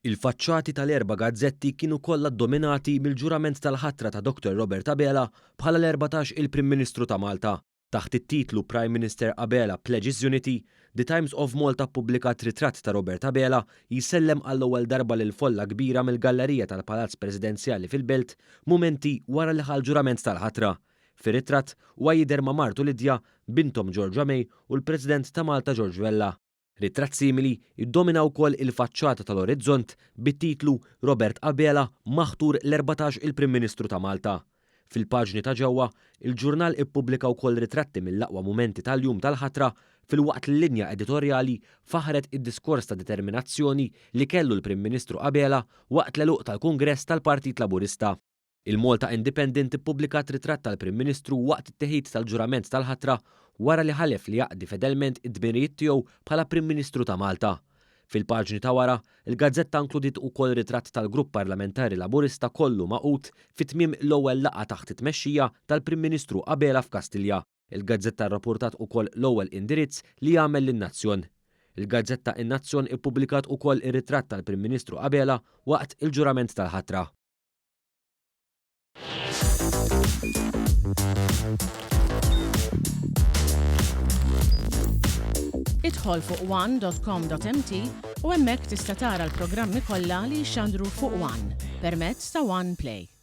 Il-faċċati tal-4 gazzetti kienu kollha ddominati mill-ġurament tal-ħatra ta' Dr. Robert Abela bħala l-14 il-Prim Ministru ta' Malta. Taħt it-titlu Prime Minister Abela Pledges Unity, The Times of Malta ppubblikat ritratt ta' Robert Abela jisellem għall-ewwel darba lil folla kbira mill-gallerija tal-Palazz Presidenzjali fil-Belt mumenti wara li ħal ġurament tal-ħatra. Fir-ritratt huwa jidher ma' martu Lidja, bintom Georgia May u l-President ta' Malta George Vella. Ritratt simili iddomina wkoll il-faċċata tal-orizzont bit-titlu Robert Abela maħtur l-14 il-Prim Ministru ta' Malta. Fil-paġni ta' ġewwa, il-ġurnal ippubblika wkoll ritratti mill-aqwa mumenti tal-jum tal-ħatra filwaqt l-linja editorjali faħret id-diskors ta' determinazzjoni li kellu l-Prim Ministru Abela waqt l-eluq tal-Kungress tal-Partit Laburista. Il-Malta Independent ippubblikat ritratt tal-Prim Ministru waqt it-teħid tal-ġurament tal-ħatra wara li ħalef li jaqdi fedelment id-dmirijiet tiegħu bħala Prim Ministru ta' Malta. Fil-paġni ta' wara, il-gazzetta inkludit ukoll ritratt tal-Grupp Parlamentari Laburista kollu maqut fit-tmiem l-ewwel laqgħa taħt it-tmexxija tal-Prim Ministru Abela f'Kastilja. Il-gazzetta rrapportat ukoll l-ewwel indirizz li jagħmel lin-Nazzjon. Il-gazzetta In-Nazzjon ippubblikat ukoll ir-ritratt tal-Prim Ministru Abela waqt il-ġurament tal-ħatra. Idħol fuq one.com.mt u hemmhekk tista' tara l-programmi kollha li jxandru fuq One permezz ta' One Play.